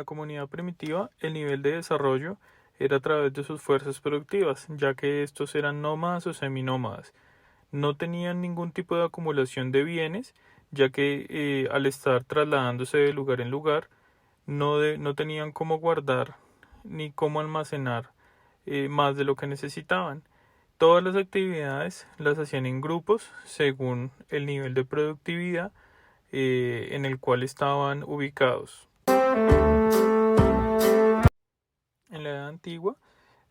la comunidad primitiva, el nivel de desarrollo era a través de sus fuerzas productivas, ya que estos eran nómadas o seminómadas. No tenían ningún tipo de acumulación de bienes, ya que al estar trasladándose de lugar en lugar, no tenían cómo guardar ni cómo almacenar más de lo que necesitaban. Todas las actividades las hacían en grupos según el nivel de productividad en el cual estaban ubicados. En la Edad Antigua,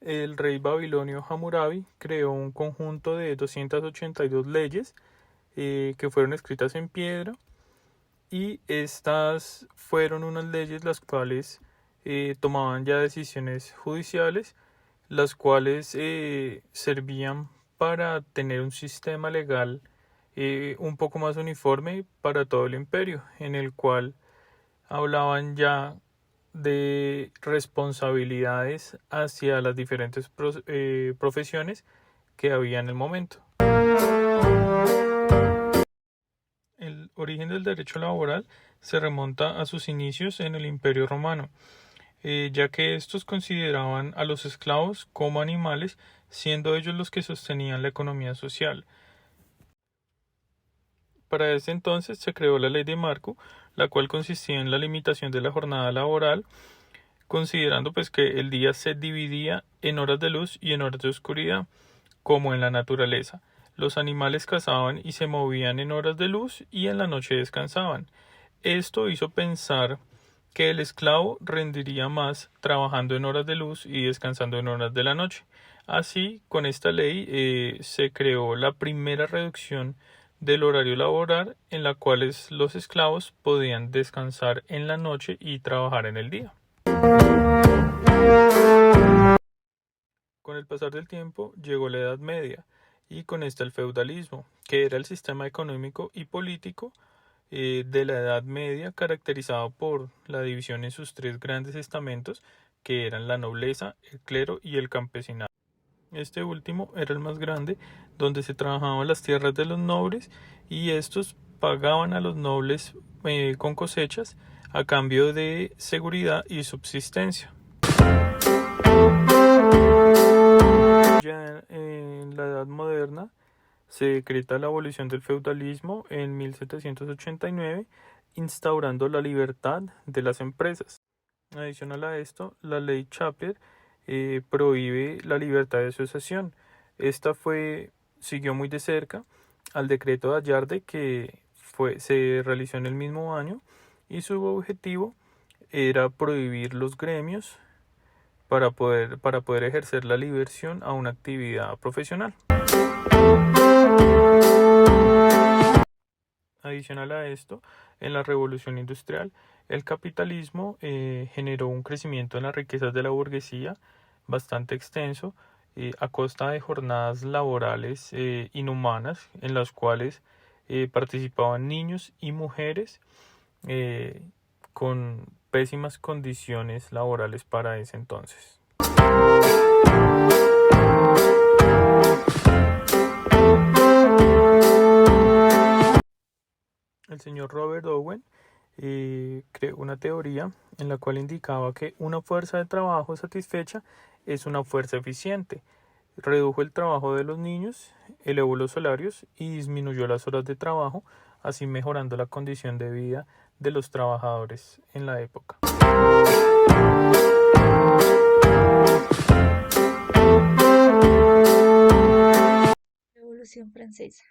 el rey babilonio Hammurabi creó un conjunto de 282 leyes que fueron escritas en piedra, y estas fueron unas leyes las cuales tomaban ya decisiones judiciales, las cuales servían para tener un sistema legal un poco más uniforme para todo el imperio, en el cual hablaban ya de responsabilidades hacia las diferentes profesiones que había en el momento. El origen del derecho laboral se remonta a sus inicios en el Imperio Romano, ya que estos consideraban a los esclavos como animales, siendo ellos los que sostenían la economía social. Para ese entonces se creó la ley de Marco, la cual consistía en la limitación de la jornada laboral, considerando pues que el día se dividía en horas de luz y en horas de oscuridad, como en la naturaleza. Los animales cazaban y se movían en horas de luz y en la noche descansaban. Esto hizo pensar que el esclavo rendiría más trabajando en horas de luz y descansando en horas de la noche. Así, con esta ley se creó la primera reducción del horario laboral, en la cual los esclavos podían descansar en la noche y trabajar en el día. Con el pasar del tiempo llegó la Edad Media y con esta el feudalismo, que era el sistema económico y político de la Edad Media, caracterizado por la división en sus tres grandes estamentos, que eran la nobleza, el clero y el campesinado. Este último era el más grande, donde se trabajaban las tierras de los nobles y estos pagaban a los nobles con cosechas a cambio de seguridad y subsistencia. Ya en la Edad Moderna se decreta la abolición del feudalismo en 1789, instaurando la libertad de las empresas. Adicional a esto, la ley Chaper prohíbe la libertad de asociación. Esta siguió muy de cerca al decreto de Ayarde, que se realizó en el mismo año, y su objetivo era prohibir los gremios para poder ejercer la diversión a una actividad profesional. Adicional a esto, en la revolución industrial, el capitalismo generó un crecimiento en las riquezas de la burguesía bastante extenso, a costa de jornadas laborales inhumanas, en las cuales participaban niños y mujeres eh, con pésimas condiciones laborales para ese entonces. El señor Robert Owen creó una teoría en la cual indicaba que una fuerza de trabajo satisfecha es una fuerza eficiente. Redujo el trabajo de los niños, elevó los salarios y disminuyó las horas de trabajo, así mejorando la condición de vida de los trabajadores en la época. Revolución Francesa,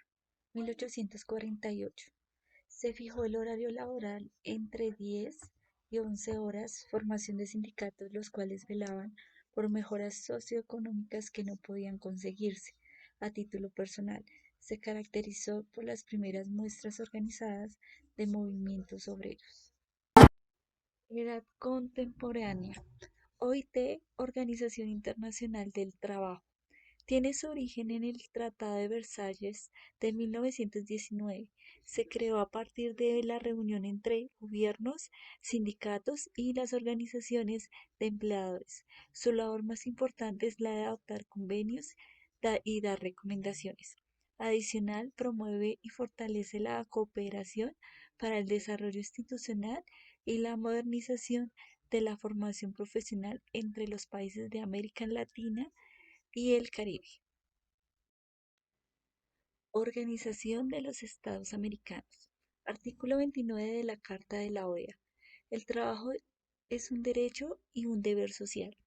1848. Se fijó el horario laboral entre 10 y 11 horas, formación de sindicatos los cuales velaban por mejoras socioeconómicas que no podían conseguirse a título personal. Se caracterizó por las primeras muestras organizadas de movimientos obreros. Edad contemporánea. OIT, Organización Internacional del Trabajo. Tiene su origen en el Tratado de Versalles de 1919. Se creó a partir de la reunión entre gobiernos, sindicatos y las organizaciones de empleadores. Su labor más importante es la de adoptar convenios y dar recomendaciones. Adicional, promueve y fortalece la cooperación para el desarrollo institucional y la modernización de la formación profesional entre los países de América Latina y el Caribe. Organización de los Estados Americanos. Artículo 29 de la Carta de la OEA. El trabajo es un derecho y un deber social.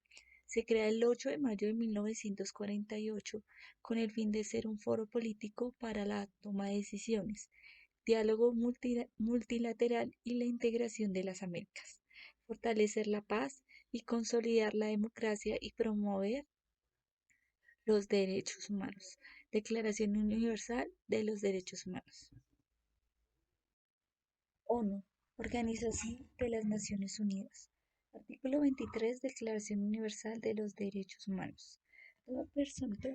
Se crea el 8 de mayo de 1948 con el fin de ser un foro político para la toma de decisiones, diálogo multilateral y la integración de las Américas, fortalecer la paz y consolidar la democracia y promover los derechos humanos. Declaración Universal de los Derechos Humanos. ONU, Organización de las Naciones Unidas. Artículo 23, Declaración Universal de los Derechos Humanos. Todo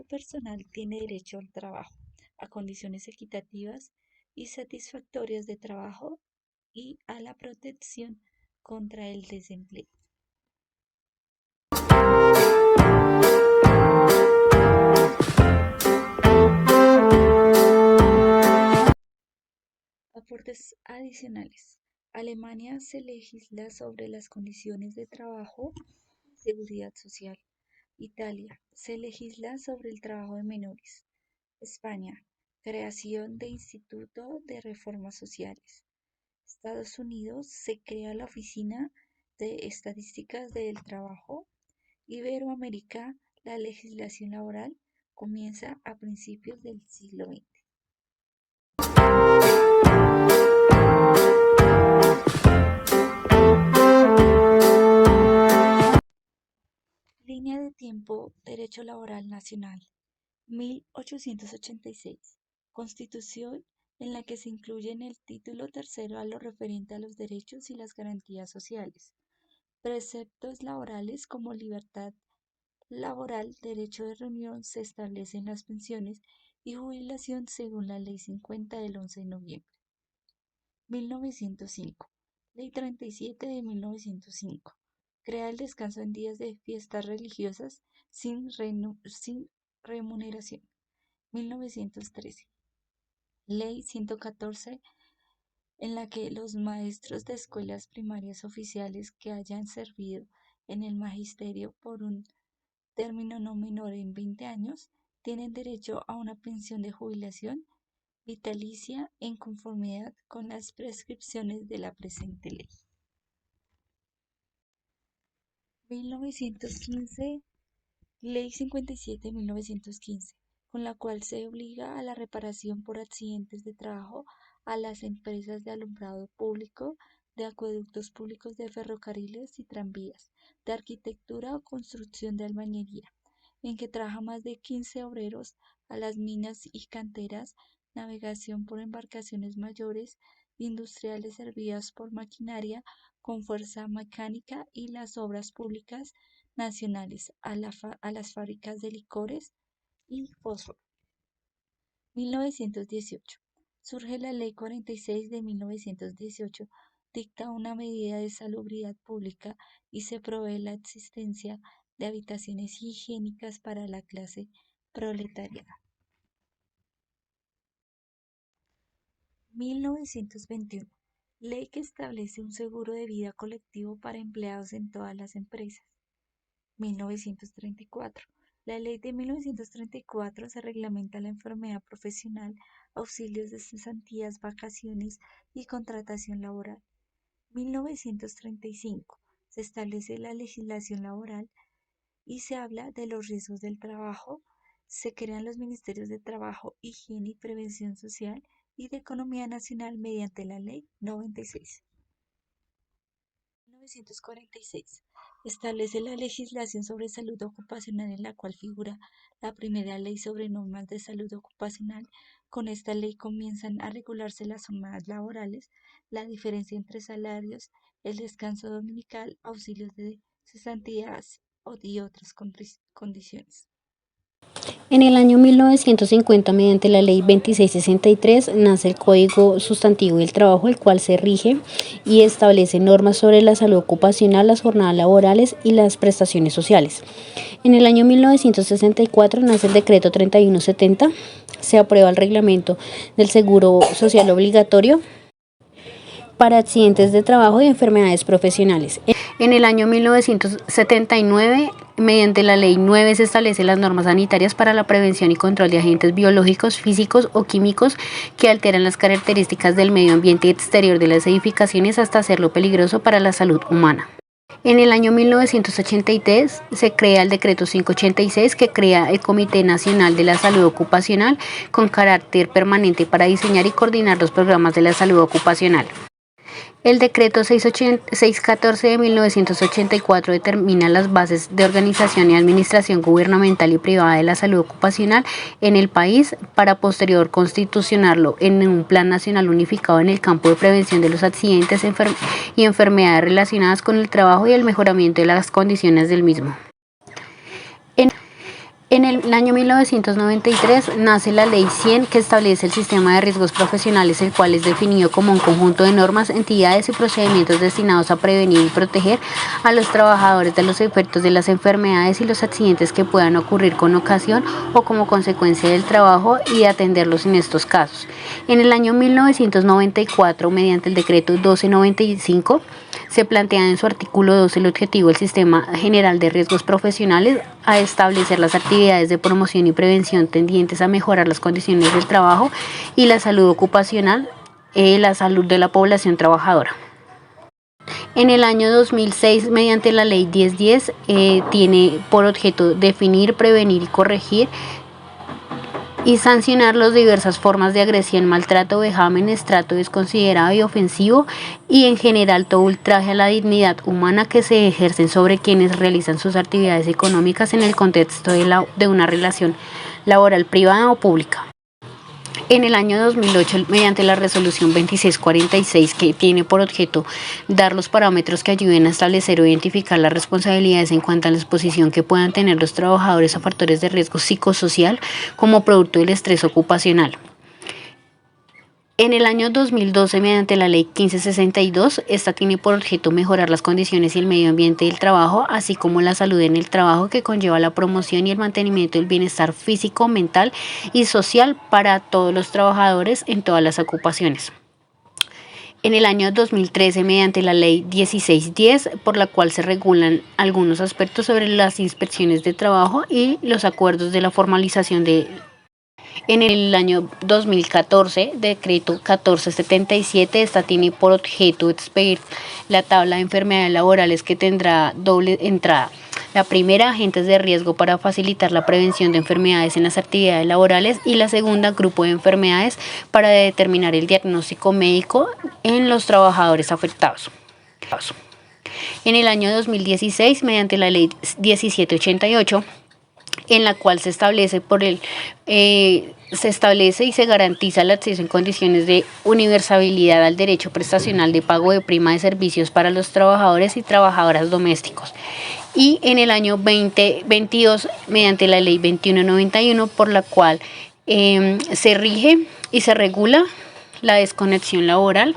personal tiene derecho al trabajo, a condiciones equitativas y satisfactorias de trabajo y a la protección contra el desempleo. Aportes adicionales. Alemania se legisla sobre las condiciones de trabajo y seguridad social. Italia se legisla sobre el trabajo de menores. España, creación de Instituto de Reformas Sociales. Estados Unidos se crea la Oficina de Estadísticas del Trabajo. Iberoamérica, la legislación laboral comienza a principios del siglo XX. Línea de tiempo, Derecho Laboral Nacional, 1886. Constitución en la que se incluye en el título tercero a lo referente a los derechos y las garantías sociales. Preceptos laborales como libertad laboral, derecho de reunión, se establecen las pensiones y jubilación según la Ley 50 del 11 de noviembre. 1905. Ley 37 de 1905. Crea el descanso en días de fiestas religiosas sin remuneración. 1913. Ley 114, en la que los maestros de escuelas primarias oficiales que hayan servido en el magisterio por un término no menor en 20 años tienen derecho a una pensión de jubilación vitalicia en conformidad con las prescripciones de la presente ley. 1915. Ley 57 de 1915, con la cual se obliga a la reparación por accidentes de trabajo a las empresas de alumbrado público, de acueductos públicos, de ferrocarriles y tranvías, de arquitectura o construcción de albañilería, en que trabaja más de 15 obreros, a las minas y canteras, navegación por embarcaciones mayores, industriales servidas por maquinaria con fuerza mecánica y las obras públicas nacionales, a las fábricas de licores y fósforo. 1918. Surge la Ley 46 de 1918, dicta una medida de salubridad pública y se provee la existencia de habitaciones higiénicas para la clase proletaria. 1921. Ley que establece un seguro de vida colectivo para empleados en todas las empresas. 1934. La ley de 1934 se reglamenta la enfermedad profesional, auxilios de cesantías, vacaciones y contratación laboral. 1935. Se establece la legislación laboral y se habla de los riesgos del trabajo. Se crean los ministerios de Trabajo, Higiene y Prevención Social y de Economía Nacional mediante la Ley 96. 1946. Establece la legislación sobre salud ocupacional en la cual figura la primera ley sobre normas de salud ocupacional. Con esta ley comienzan a regularse las jornadas laborales, la diferencia entre salarios, el descanso dominical, auxilios de cesantías y otras condiciones. En el año 1950, mediante la Ley 2663, nace el Código Sustantivo del Trabajo, el cual se rige y establece normas sobre la salud ocupacional, las jornadas laborales y las prestaciones sociales. En el año 1964 nace el Decreto 3170, se aprueba el reglamento del Seguro Social Obligatorio. para accidentes de trabajo y enfermedades profesionales. En el año 1979, mediante la Ley 9 se establecen las normas sanitarias para la prevención y control de agentes biológicos, físicos o químicos que alteran las características del medio ambiente exterior de las edificaciones hasta hacerlo peligroso para la salud humana. En el año 1983 se crea el decreto 586 que crea el Comité Nacional de la Salud Ocupacional con carácter permanente para diseñar y coordinar los programas de la salud ocupacional. El decreto 614 de 1984 determina las bases de organización y administración gubernamental y privada de la salud ocupacional en el país para posterior constitucionarlo en un plan nacional unificado en el campo de prevención de los accidentes y enfermedades relacionadas con el trabajo y el mejoramiento de las condiciones del mismo. En el año 1993 nace la Ley 100 que establece el sistema de riesgos profesionales, el cual es definido como un conjunto de normas, entidades y procedimientos destinados a prevenir y proteger a los trabajadores de los efectos de las enfermedades y los accidentes que puedan ocurrir con ocasión o como consecuencia del trabajo y de atenderlos en estos casos. En el año 1994, mediante el decreto 1295, se plantea en su artículo 2 el objetivo del Sistema General de Riesgos Profesionales a establecer las actividades de promoción y prevención tendientes a mejorar las condiciones del trabajo y la salud ocupacional, la salud de la población trabajadora. En el año 2006, mediante la Ley 1010, tiene por objeto definir, prevenir y corregir y sancionar las diversas formas de agresión, maltrato, vejámenes, trato desconsiderado y ofensivo y en general todo ultraje a la dignidad humana que se ejercen sobre quienes realizan sus actividades económicas en el contexto de una relación laboral privada o pública. En el año 2008, mediante la resolución 2646, que tiene por objeto dar los parámetros que ayuden a establecer o identificar las responsabilidades en cuanto a la exposición que puedan tener los trabajadores a factores de riesgo psicosocial como producto del estrés ocupacional. En el año 2012, mediante la Ley 1562, esta tiene por objeto mejorar las condiciones y el medio ambiente del trabajo, así como la salud en el trabajo, que conlleva la promoción y el mantenimiento del bienestar físico, mental y social para todos los trabajadores en todas las ocupaciones. En el año 2013, mediante la Ley 1610, por la cual se regulan algunos aspectos sobre las inspecciones de trabajo y los acuerdos de la formalización de. En el año 2014, decreto 1477, esta tiene por objeto expedir la tabla de enfermedades laborales que tendrá doble entrada. La primera, agentes de riesgo para facilitar la prevención de enfermedades en las actividades laborales y la segunda, grupo de enfermedades para determinar el diagnóstico médico en los trabajadores afectados. En el año 2016, mediante la Ley 1788, en la cual se establece y se garantiza el acceso en condiciones de universalidad al derecho prestacional de pago de prima de servicios para los trabajadores y trabajadoras domésticos. Y en el año 2022, mediante la Ley 2191, por la cual se rige y se regula la desconexión laboral